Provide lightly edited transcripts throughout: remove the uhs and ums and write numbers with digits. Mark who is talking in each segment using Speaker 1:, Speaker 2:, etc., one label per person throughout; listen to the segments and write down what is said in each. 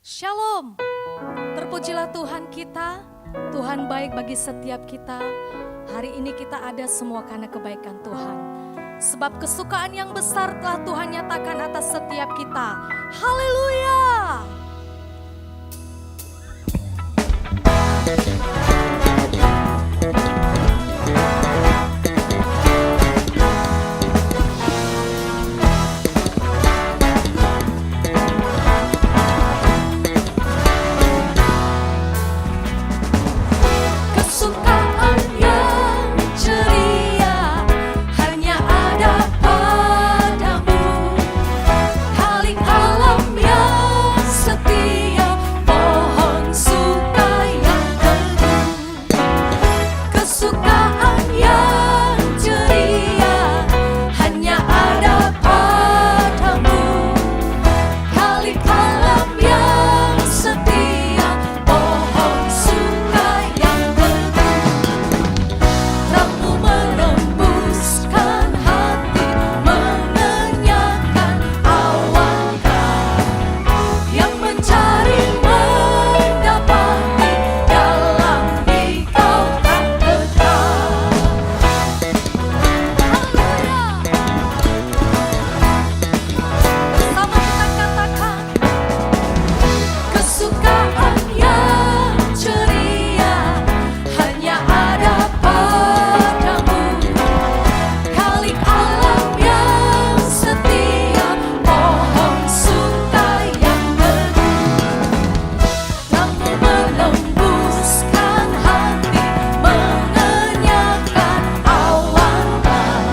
Speaker 1: Shalom, terpujilah Tuhan kita, Tuhan baik bagi setiap kita. Hari ini kita ada semua karena kebaikan Tuhan. Sebab kesukaan yang besar telah Tuhan nyatakan atas setiap kita. Haleluya! Kesukaan yang ceria hanya ada padamu. Kalik alam yang setia, pohon suka yang teguh. Kesukaan yang ceria hanya ada padamu. Kalik alam yang setia, pohon suka yang terangmu menembuskan hati, mengenyangkan awankan. Yang mencari mendapati, dalam Dikau tak kekal. Haleluya! Bersama kita katakan, kesukaan yang ceria hanya ada padamu. Kalik alam yang setia, pohon suka yang teguh. Terangmu menembuskan hati, mengenyangkan awankan.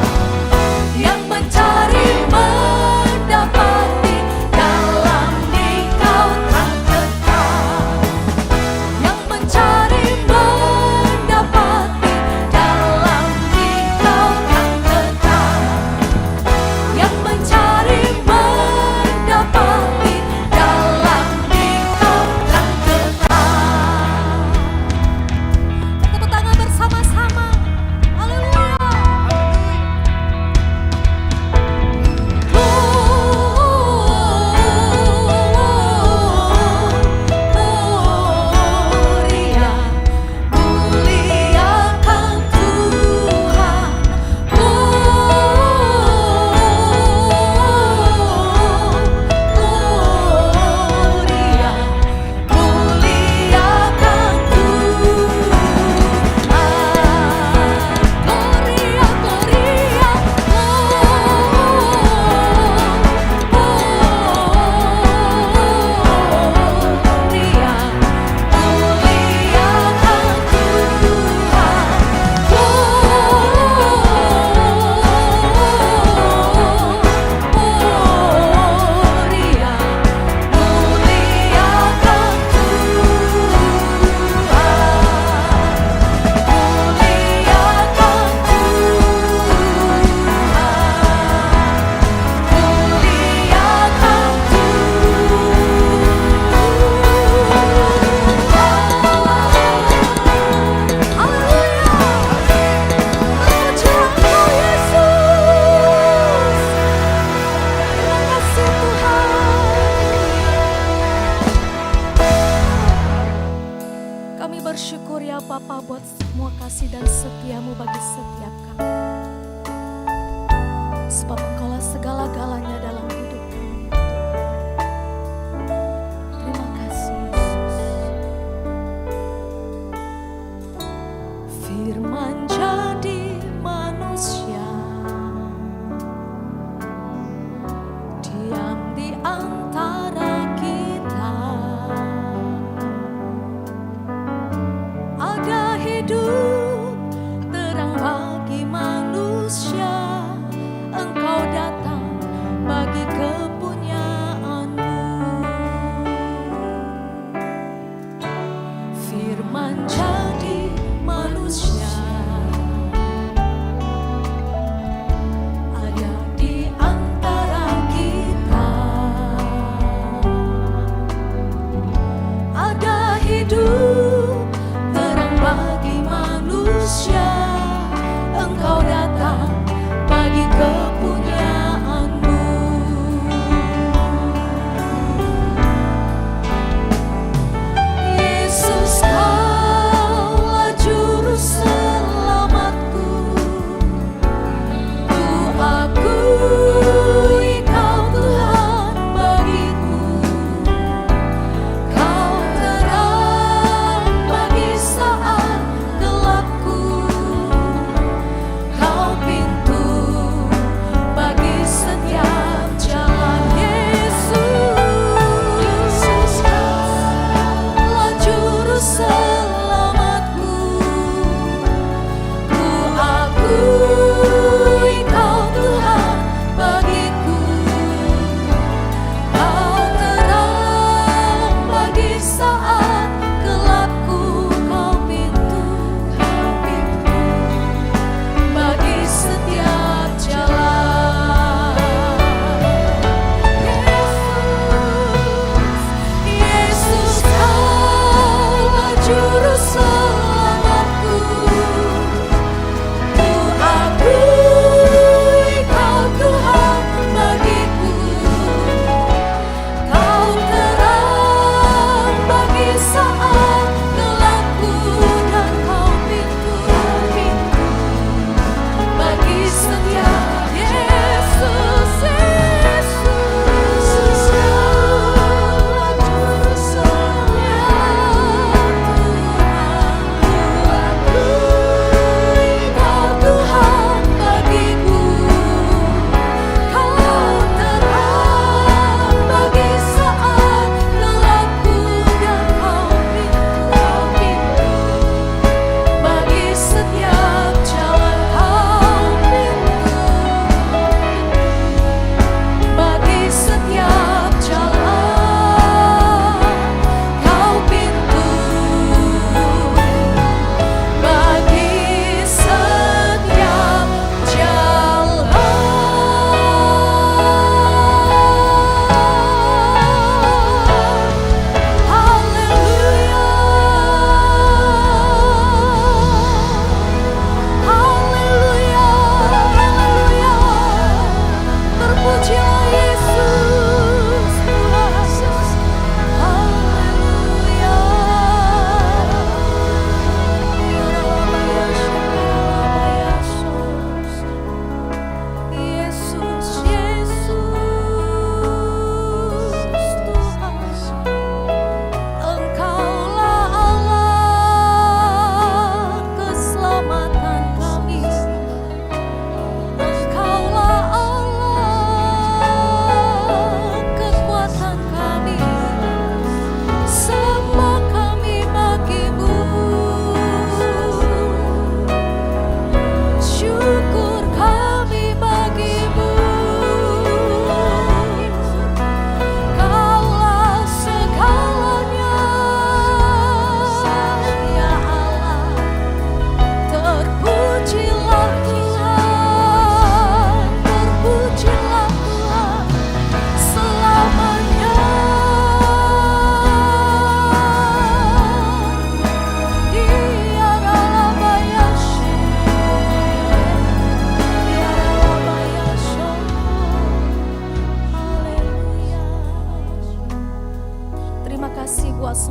Speaker 1: Yang mencari mendapati, dalam Dikau tak kekal. Yang mencari mendapati, dalam Dikau tak kekal. Yang mencari mendapati, dalam Dikau tak kekal. Tepuk tangan bersama-sama. Haleluya. Gloria, muliakan Tuhan. Gloria, muliakan Tuhan. Gloria, gloria, Gloria, muliakan Tuhan. Gloria, muliakan Kami bersyukur ya Bapa buat semua kasih dan setiamu bagi setiap kami. Sebab Engkaulah segala-galanya dalam hidup kami. Terima kasih Yesus. Firman jadi manusia, diam di antara kita. Ada hidup terang bagi manusia, Engkau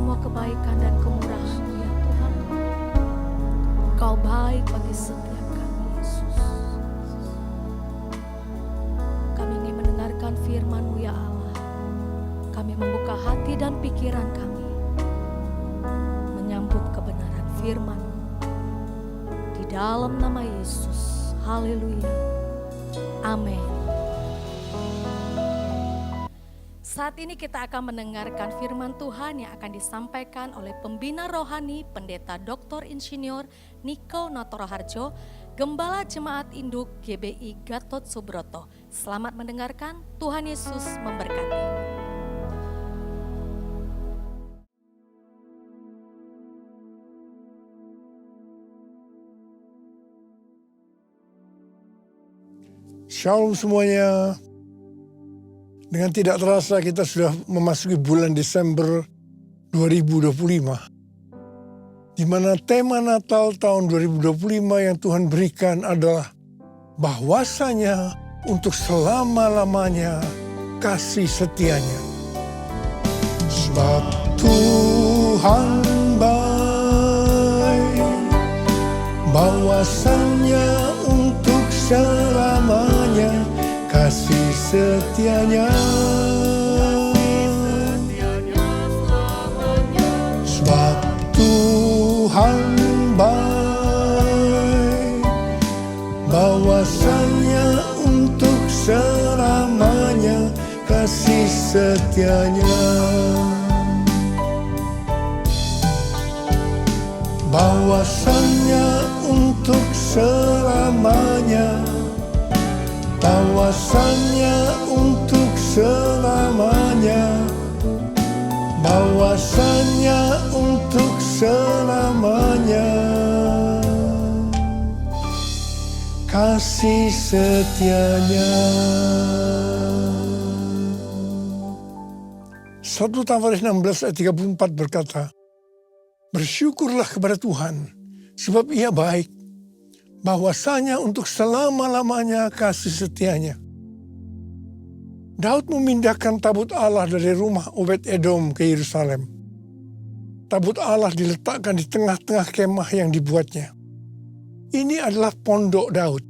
Speaker 1: semua kebaikan dan kemurahan-Mu ya Tuhan. Engkau baik bagi setiap kami Yesus. Kami ingin mendengarkan firman-Mu ya Allah. Kami membuka hati dan pikiran kami menyambut kebenaran firman-Mu. Di dalam nama Yesus. Haleluya. Amin. Saat ini kita akan mendengarkan firman Tuhan yang akan disampaikan oleh pembina rohani Pendeta Dr. Insinyur Niko Natoroharjo, Gembala Jemaat Induk GBI Gatot Subroto. Selamat mendengarkan, Tuhan Yesus memberkati.
Speaker 2: Shalom semuanya. Dengan tidak terasa kita sudah memasuki bulan Desember 2025. Di mana tema Natal tahun 2025 yang Tuhan berikan adalah bahwasanya untuk selama-lamanya kasih setianya. Sebab Tuhan baik, bahwasanya untuk selamanya kasih setianya. Sebab Tuhan baik, bahwasanya untuk selamanya kasih setianya. Bahwasanya untuk selamanya, bahwasanya untuk selamanya, bahwasanya untuk selamanya kasih setianya. 1 Tawaris 16 ayat 34 berkata, bersyukurlah kepada Tuhan, sebab Ia baik, bahwasanya untuk selama-lamanya kasih setianya. Daud memindahkan tabut Allah dari rumah Obed-Edom ke Yerusalem. Tabut Allah diletakkan di tengah-tengah kemah yang dibuatnya. Ini adalah pondok Daud.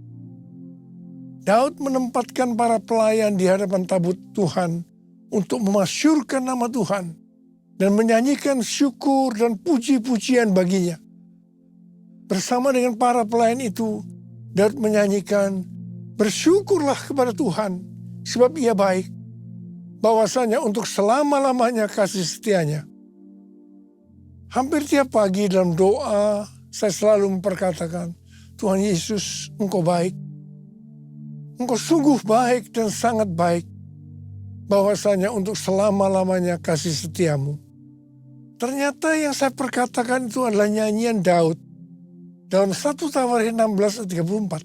Speaker 2: Daud menempatkan para pelayan di hadapan tabut Tuhan untuk memasyurkan nama Tuhan dan menyanyikan syukur dan puji-pujian baginya. Bersama dengan para pelayan itu, Daud menyanyikan, bersyukurlah kepada Tuhan, sebab Ia baik, bahwasanya untuk selama-lamanya kasih setianya. Hampir tiap pagi dalam doa, saya selalu memperkatakan, Tuhan Yesus, Engkau baik. Engkau sungguh baik dan sangat baik, bahwasanya untuk selama-lamanya kasih setiamu. Ternyata yang saya perkatakan itu adalah nyanyian Daud dalam 1 Tawaris 16 ayat 34.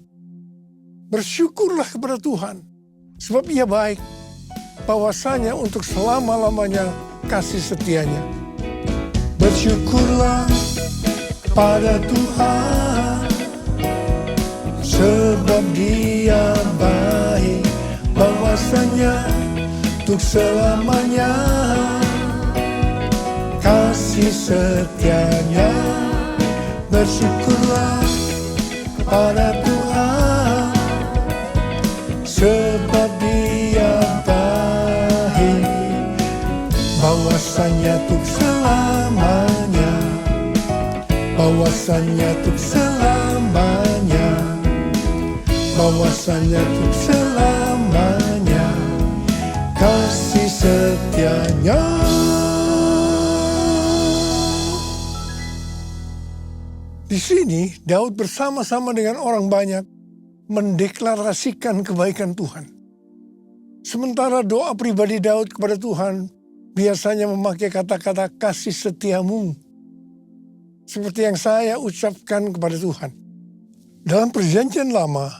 Speaker 2: Bersyukurlah kepada Tuhan, sebab Ia baik, bahwasanya untuk selama-lamanya kasih setianya. Bersyukurlah pada Tuhan, sebab Dia baik, bahwasanya untuk selamanya kasih setianya. Bersyukurlah pada Tuhan, sebab Dia baik, bahwasanya untuk selamanya, bahwasanya untuk selamanya, bahwasanya untuk selamanya kasih setianya. Di sini Daud bersama-sama dengan orang banyak mendeklarasikan kebaikan Tuhan. Sementara doa pribadi Daud kepada Tuhan biasanya memakai kata-kata kasih setiamu. Seperti yang saya ucapkan kepada Tuhan. Dalam perjanjian lama,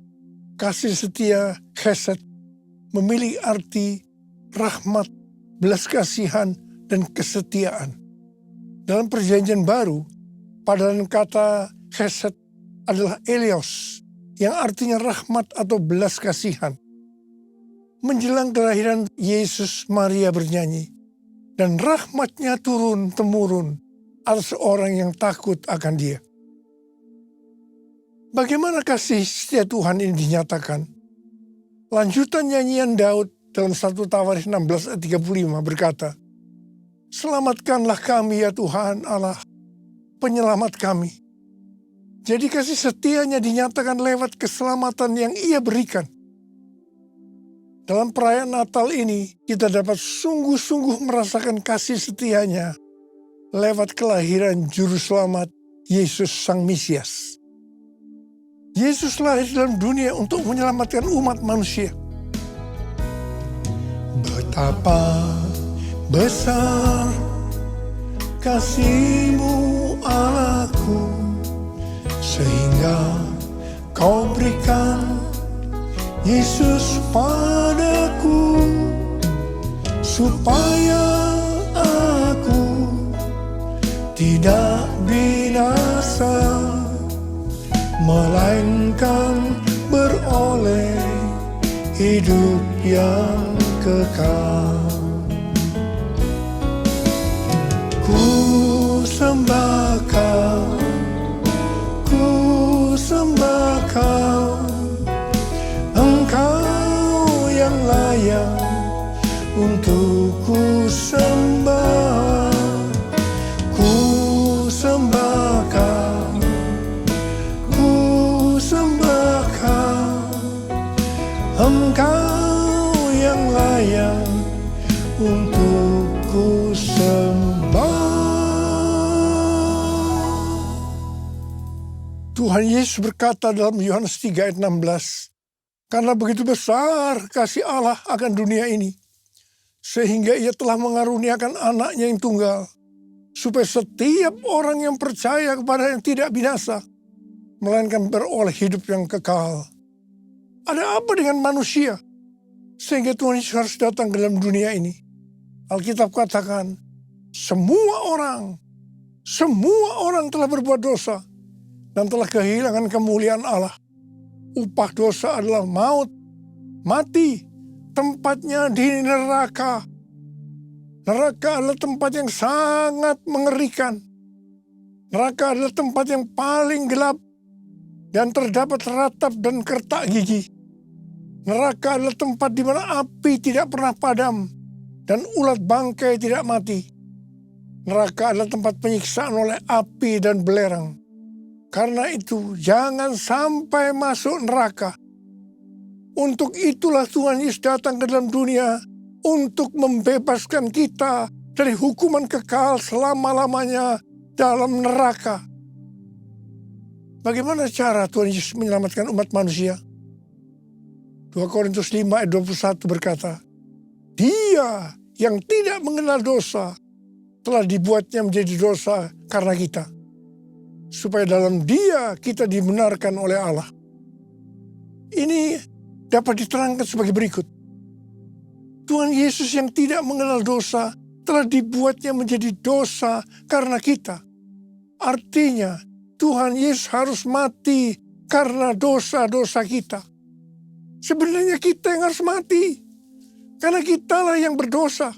Speaker 2: kasih setia chesed memiliki arti rahmat, belas kasihan, dan kesetiaan. Dalam perjanjian baru, padanan kata chesed adalah eleos, yang artinya rahmat atau belas kasihan. Menjelang kelahiran Yesus, Maria bernyanyi, dan rahmat-Nya turun-temurun atas orang yang takut akan Dia. Bagaimana kasih setia Tuhan ini dinyatakan? Lanjutan nyanyian Daud dalam 1 Tawarikh 16 ayat 35 berkata, "Selamatkanlah kami ya Tuhan Allah, penyelamat kami." Jadi kasih setianya dinyatakan lewat keselamatan yang Ia berikan. Dalam perayaan Natal ini, kita dapat sungguh-sungguh merasakan kasih setianya lewat kelahiran Juru Selamat Yesus Sang Mesias. Yesus lahir dalam dunia untuk menyelamatkan umat manusia. Betapa besar kasih-Mu Allahku, sehingga Kau berikan Yesus padaku, supaya aku tidak binasa, melainkan beroleh hidup yang kekal. Ku sembah Kau, ku sembah Kau, Engkau yang layak untuk ku sembah. Ku sembah Kau, ku sembah Kau, Engkau yang layak untuk ku sembah. Tuhan Yesus berkata dalam Yohanes 3 ayat 16, "Karena begitu besar kasih Allah akan dunia ini, sehingga Ia telah mengaruniakan anaknya yang tunggal, supaya setiap orang yang percaya kepada yang tidak binasa, melainkan beroleh hidup yang kekal." Ada apa dengan manusia sehingga Tuhan Yesus harus datang ke dalam dunia ini? Alkitab katakan, semua orang telah berbuat dosa dan telah kehilangan kemuliaan Allah. Upah dosa adalah maut, mati, tempatnya di neraka. Neraka adalah tempat yang sangat mengerikan. Neraka adalah tempat yang paling gelap dan terdapat ratap dan kertak gigi. Neraka adalah tempat di mana api tidak pernah padam dan ulat bangkai tidak mati. Neraka adalah tempat penyiksaan oleh api dan belerang. Karena itu, jangan sampai masuk neraka. Untuk itulah Tuhan Yesus datang ke dalam dunia untuk membebaskan kita dari hukuman kekal selama-lamanya dalam neraka. Bagaimana cara Tuhan Yesus menyelamatkan umat manusia? 2 Korintus 5 ayat 21 berkata, "Dia yang tidak mengenal dosa telah dibuatnya menjadi dosa karena kita, supaya dalam Dia kita dibenarkan oleh Allah." Ini dapat diterangkan sebagai berikut. Tuhan Yesus yang tidak mengenal dosa telah dibuatnya menjadi dosa karena kita. Artinya, Tuhan Yesus harus mati karena dosa-dosa kita. Sebenarnya kita yang harus mati, karena kitalah yang berdosa.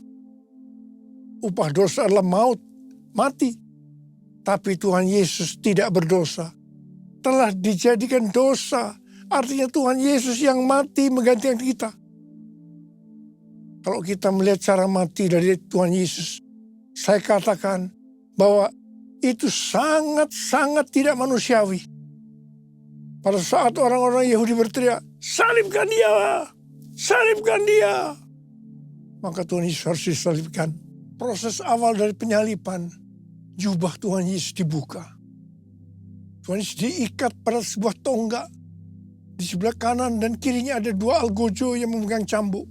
Speaker 2: Upah dosa adalah maut, mati. Tapi Tuhan Yesus tidak berdosa, telah dijadikan dosa. Artinya Tuhan Yesus yang mati menggantikan kita. Kalau kita melihat cara mati dari Tuhan Yesus, saya katakan bahwa itu sangat-sangat tidak manusiawi. Pada saat orang-orang Yahudi berteriak, "Salibkan dia! Salibkan dia!" Maka Tuhan Yesus harus disalibkan. Proses awal dari penyalipan, jubah Tuhan Yesus dibuka. Tuhan Yesus diikat pada sebuah tonggak. Di sebelah kanan dan kirinya ada 2 algojo yang memegang cambuk.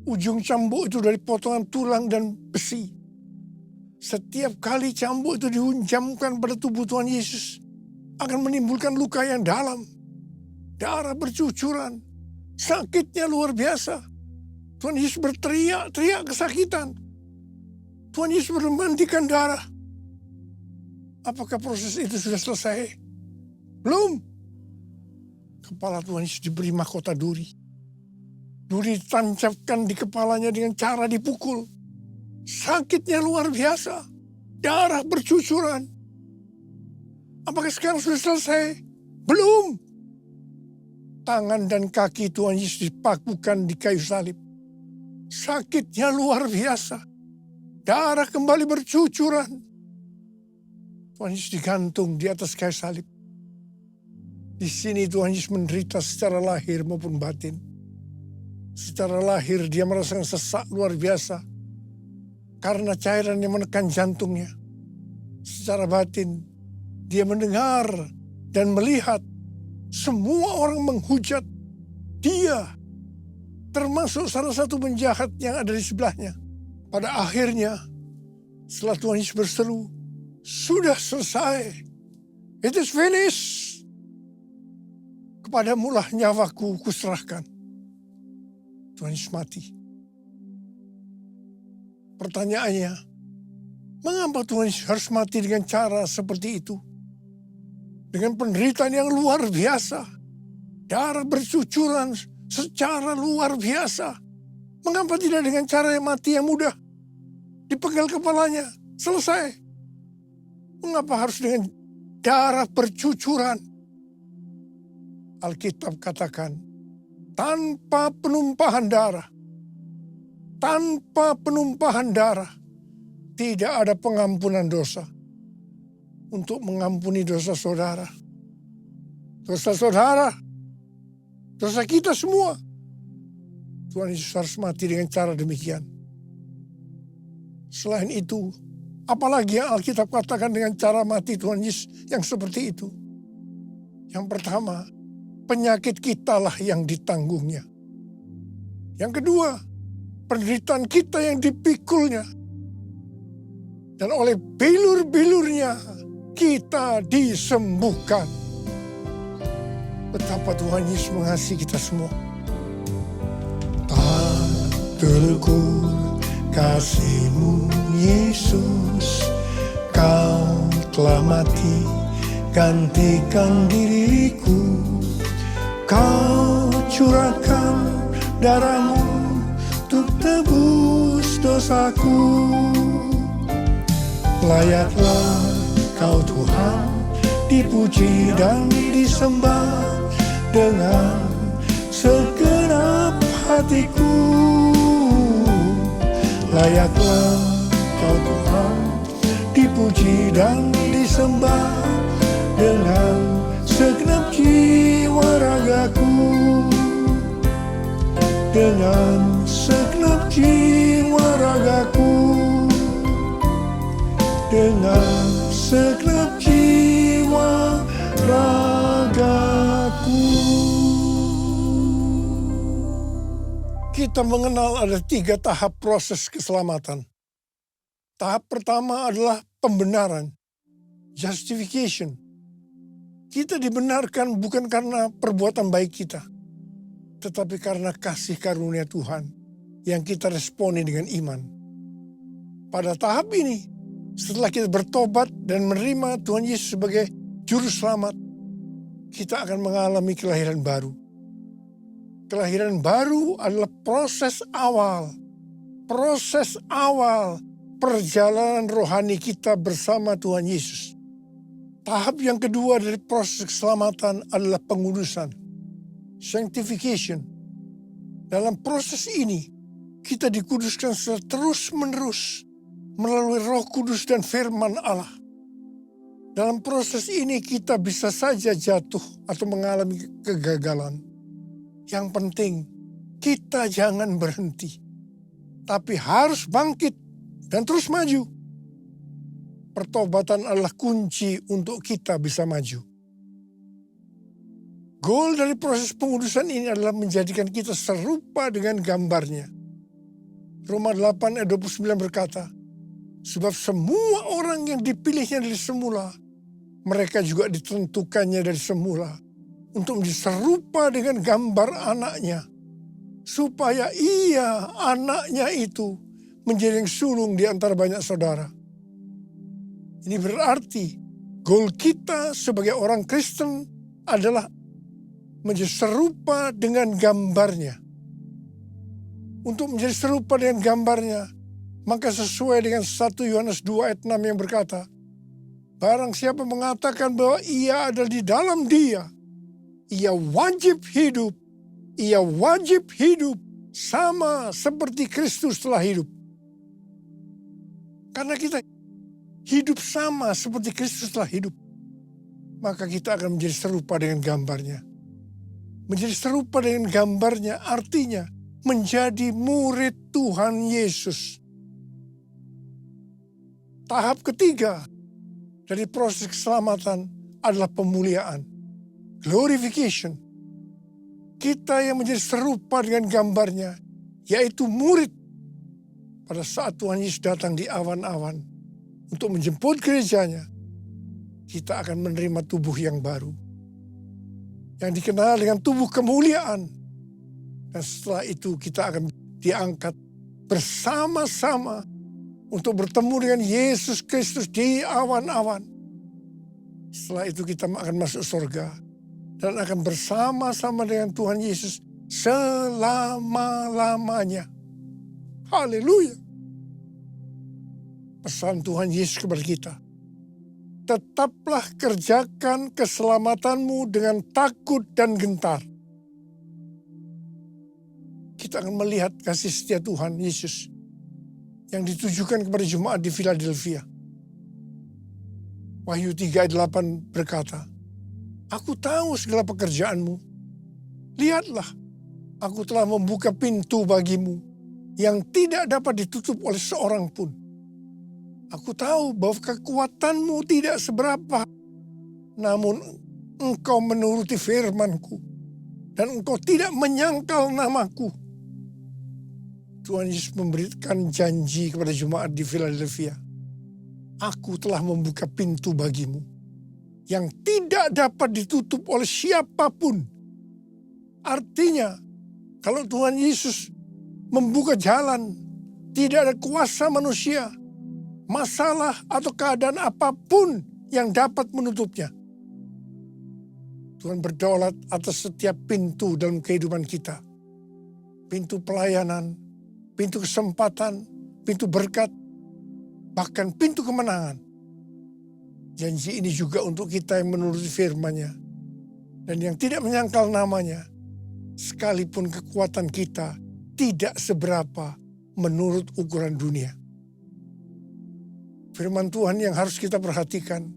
Speaker 2: Ujung cambuk itu dari potongan tulang dan besi. Setiap kali cambuk itu dihunjamkan pada tubuh Tuhan Yesus, akan menimbulkan luka yang dalam. Darah bercucuran. Sakitnya luar biasa. Tuhan Yesus berteriak-teriak kesakitan. Tuhan Yesus memandikan darah. Apakah proses itu sudah selesai? Belum. Kepala Tuhan Yesus diberi mahkota duri. Duri ditancapkan di kepalanya dengan cara dipukul. Sakitnya luar biasa. Darah bercucuran. Apakah sekarang sudah selesai? Belum. Tangan dan kaki Tuhan Yesus dipakukan di kayu salib. Sakitnya luar biasa. Darah kembali bercucuran. Tuhan Yesus digantung di atas kayu salib. Di sini Tuhan Yesus menderita secara lahir maupun batin. Secara lahir dia merasakan sesak luar biasa. Karena cairan yang menekan jantungnya. Secara batin dia mendengar dan melihat semua orang menghujat dia. Termasuk salah satu penjahat yang ada di sebelahnya. Pada akhirnya setelah Tuhan Yesus berseru, sudah selesai. It is finished. Kepadamulah nyawaku kuserahkan. Tuhan Yesus mati. Pertanyaannya, mengapa Tuhan Yesus harus mati dengan cara seperti itu? Dengan penderitaan yang luar biasa. Darah bercucuran secara luar biasa. Mengapa tidak dengan cara yang mati yang mudah? Dipenggal kepalanya, selesai. Mengapa harus dengan darah bercucuran? Alkitab katakan, tanpa penumpahan darah. Tanpa penumpahan darah, tidak ada pengampunan dosa. Untuk mengampuni dosa saudara. Dosa saudara. Dosa kita semua. Tuhan Yesus harus mati dengan cara demikian. Selain itu, apalagi yang Alkitab katakan dengan cara mati Tuhan Yesus yang seperti itu. Yang pertama, penyakit kitalah yang ditanggungnya. Yang kedua, penderitaan kita yang dipikulnya. Dan oleh bilur-bilurnya kita disembuhkan. Betapa Tuhan Yesus mengasihi kita semua. Tak terukur kasih-Mu Yesus. Kau telah mati gantikan diriku. Kau curahkan darah-Mu untuk tebus dosaku. Layaklah Kau Tuhan dipuji dan disembah dengan segenap hatiku. Layaklah Kau Tuhan dipuji dan disembah dengan segenap jiwa ragaku. Dengan segenap jiwa ragaku. Dengan segenap jiwa ragaku. Kita mengenal ada 3 tahap proses keselamatan. Tahap pertama adalah pembenaran, justification. Kita dibenarkan bukan karena perbuatan baik kita, tetapi karena kasih karunia Tuhan yang kita responi dengan iman. Pada tahap ini, setelah kita bertobat dan menerima Tuhan Yesus sebagai juru selamat, kita akan mengalami kelahiran baru. Kelahiran baru adalah proses awal perjalanan rohani kita bersama Tuhan Yesus. Tahap yang kedua dari proses keselamatan adalah pengudusan, sanctification. Dalam proses ini, kita dikuduskan secara terus-menerus melalui Roh Kudus dan firman Allah. Dalam proses ini kita bisa saja jatuh atau mengalami kegagalan. Yang penting kita jangan berhenti, tapi harus bangkit dan terus maju. Pertobatan adalah kunci untuk kita bisa maju. Goal dari proses pengudusan ini adalah menjadikan kita serupa dengan gambarnya. Roma 8 ayat 29 berkata, sebab semua orang yang dipilihnya dari semula, mereka juga ditentukannya dari semula untuk menjadi serupa dengan gambar anaknya, supaya ia, anaknya itu, menjadi yang sulung di antara banyak saudara. Ini berarti goal kita sebagai orang Kristen adalah menjadi serupa dengan gambarnya. Untuk menjadi serupa dengan gambarnya, Maka sesuai dengan 1 Yohanes 2 ayat 6 yang berkata, barang siapa mengatakan bahwa ia ada di dalam dia, ia wajib hidup sama seperti Kristus telah hidup. Karena kita hidup sama seperti Kristus telah hidup, maka kita akan menjadi serupa dengan gambarnya. Menjadi serupa dengan gambarnya artinya menjadi murid Tuhan Yesus. Tahap ketiga dari proses keselamatan adalah pemuliaan, glorification. Kita yang menjadi serupa dengan gambarnya, yaitu murid. Pada saat Tuhan Yesus datang di awan-awan untuk menjemput gerejanya, kita akan menerima tubuh yang baru, yang dikenal dengan tubuh kemuliaan. Dan setelah itu kita akan diangkat bersama-sama untuk bertemu dengan Yesus Kristus di awan-awan. Setelah itu kita akan masuk surga dan akan bersama-sama dengan Tuhan Yesus selama-lamanya. Haleluya. Pesan Tuhan Yesus kepada kita, tetaplah kerjakan keselamatanmu dengan takut dan gentar. Kita akan melihat kasih setia Tuhan Yesus yang ditujukan kepada jemaat di Philadelphia. Wahyu 3 ayat 8 berkata, aku tahu segala pekerjaanmu. Lihatlah, aku telah membuka pintu bagimu yang tidak dapat ditutup oleh seorang pun. Aku tahu bahwa kekuatanmu tidak seberapa, namun engkau menuruti firman-Ku dan engkau tidak menyangkal namaku. Tuhan Yesus memberikan janji kepada jemaat di Philadelphia. Aku telah membuka pintu bagimu yang tidak dapat ditutup oleh siapapun. Artinya, kalau Tuhan Yesus membuka jalan, tidak ada kuasa manusia, masalah atau keadaan apapun yang dapat menutupnya. Tuhan berdaulat atas setiap pintu dalam kehidupan kita. Pintu pelayanan, pintu kesempatan, pintu berkat, bahkan pintu kemenangan. Janji ini juga untuk kita yang menuruti firman-Nya dan yang tidak menyangkal namanya, sekalipun kekuatan kita tidak seberapa menurut ukuran dunia. Firman Tuhan yang harus kita perhatikan,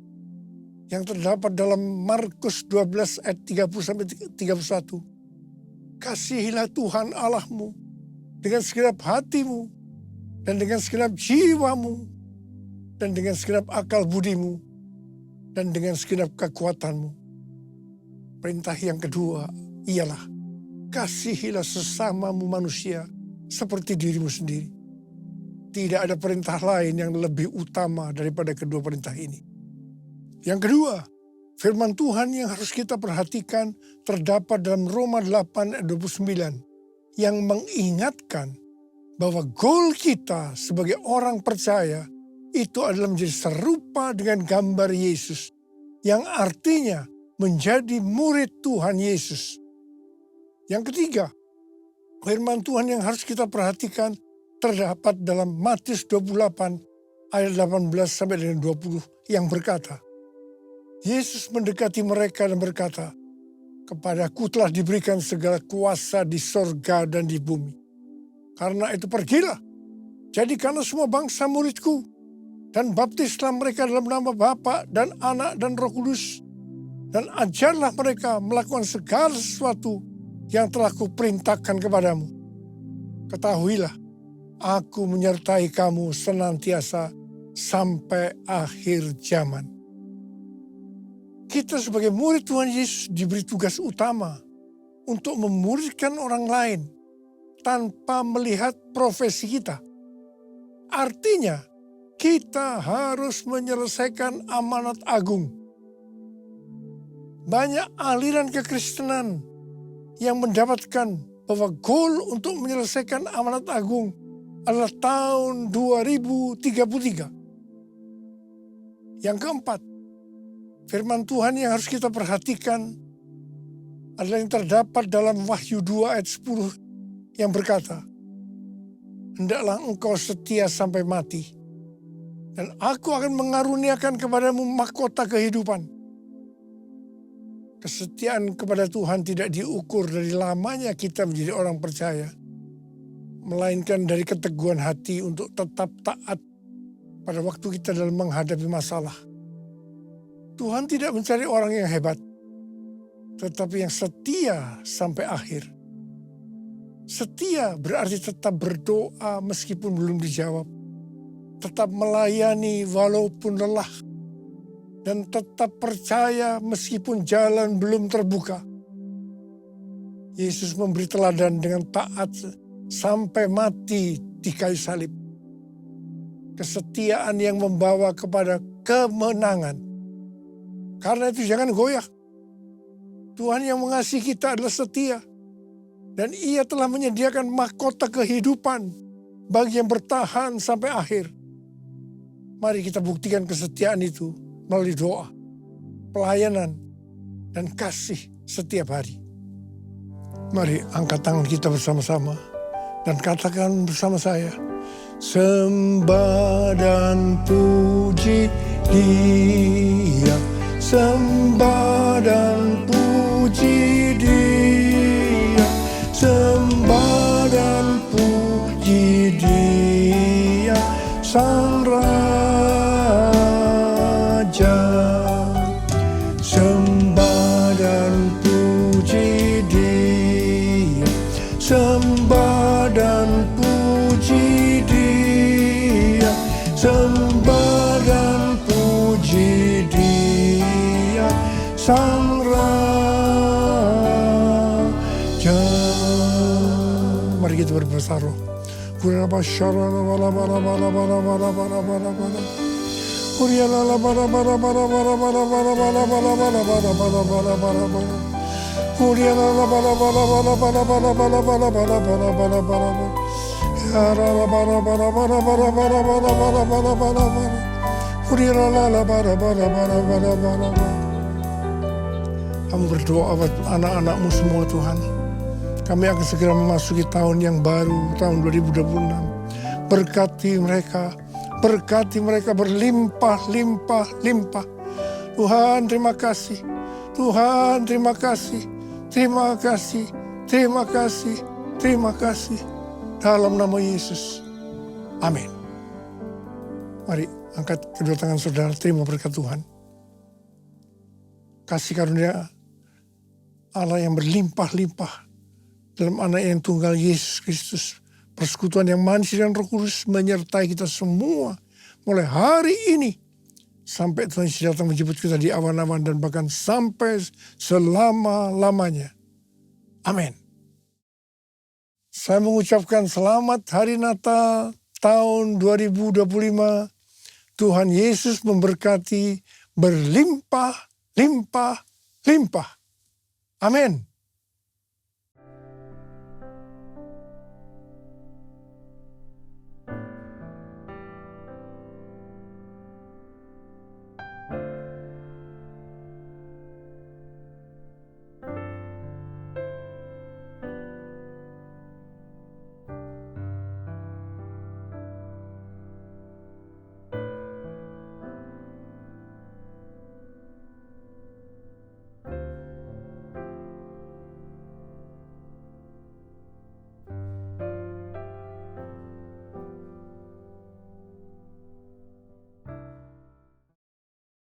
Speaker 2: yang terdapat dalam Markus 12 ayat 30-31. Kasihilah Tuhan Allahmu dengan segenap hatimu, dan dengan segenap jiwamu, dan dengan segenap akal budimu, dan dengan segenap kekuatanmu. Perintah yang kedua ialah, kasihilah sesamamu manusia seperti dirimu sendiri. Tidak ada perintah lain yang lebih utama daripada kedua perintah ini. Yang kedua, firman Tuhan yang harus kita perhatikan terdapat dalam Roma 8 ayat 29 yang mengingatkan bahwa goal kita sebagai orang percaya itu adalah menjadi serupa dengan gambar Yesus, yang artinya menjadi murid Tuhan Yesus. Yang ketiga, firman Tuhan yang harus kita perhatikan terdapat dalam Matius 28 ayat 18 sampai dengan 20 yang berkata, Yesus mendekati mereka dan berkata, kepadaku telah diberikan segala kuasa di sorga dan di bumi. Karena itu pergilah, jadikanlah semua bangsa muridku, dan baptislah mereka dalam nama Bapa dan Anak dan Roh Kudus, dan ajarlah mereka melakukan segala sesuatu yang telah kuperintahkan kepadamu. Ketahuilah, aku menyertai kamu senantiasa sampai akhir zaman. Kita sebagai murid Tuhan Yesus diberi tugas utama untuk memuridkan orang lain tanpa melihat profesi kita. Artinya, kita harus menyelesaikan amanat agung. Banyak aliran kekristenan yang mendapatkan bahwa goal untuk menyelesaikan amanat agung adalah tahun 2033. Yang keempat, firman Tuhan yang harus kita perhatikan adalah yang terdapat dalam Wahyu 2 ayat 10 yang berkata, hendaklah engkau setia sampai mati. Dan aku akan mengaruniakan kepadamu mahkota kehidupan. Kesetiaan kepada Tuhan tidak diukur dari lamanya kita menjadi orang percaya, melainkan dari keteguhan hati untuk tetap taat pada waktu kita dalam menghadapi masalah. Tuhan tidak mencari orang yang hebat, tetapi yang setia sampai akhir. Setia berarti tetap berdoa meskipun belum dijawab, tetap melayani walaupun lelah, dan tetap percaya meskipun jalan belum terbuka. Yesus memberi teladan dengan taat sampai mati di kayu salib. Kesetiaan yang membawa kepada kemenangan. Karena itu jangan goyah. Tuhan yang mengasihi kita adalah setia. Dan Ia telah menyediakan mahkota kehidupan bagi yang bertahan sampai akhir. Mari kita buktikan kesetiaan itu melalui doa, pelayanan, dan kasih setiap hari. Mari angkat tangan kita bersama-sama dan katakan bersama saya, sembah dan puji Dia, sembah dan puji Dia, sembah dan puji Dia, Sang Raja. Sembah dan puji Dia, sembah dan puji Dia, sembah dan puji Dia, Sang Raja. Mari kita berbersatu. Kamu berdoa buat anak-anakmu semua Tuhan. Kami akan segera memasuki tahun yang baru, tahun 2026. Berkati mereka berlimpah-limpah-limpah. Tuhan terima kasih, Tuhan terima kasih, terima kasih, terima kasih, terima kasih. Dalam nama Yesus, amin. Mari angkat kedua tangan saudara, terima berkat Tuhan. Kasih karunia Allah yang berlimpah-limpah dalam anak yang tunggal Yesus Kristus. Persekutuan yang manis dan Roh Kudus menyertai kita semua mulai hari ini sampai Tuhan Yesus datang menjemput kita di awan-awan dan bahkan sampai selama-lamanya. Amin. Saya mengucapkan selamat Hari Natal tahun 2025. Tuhan Yesus memberkati berlimpah-limpah-limpah. Amin.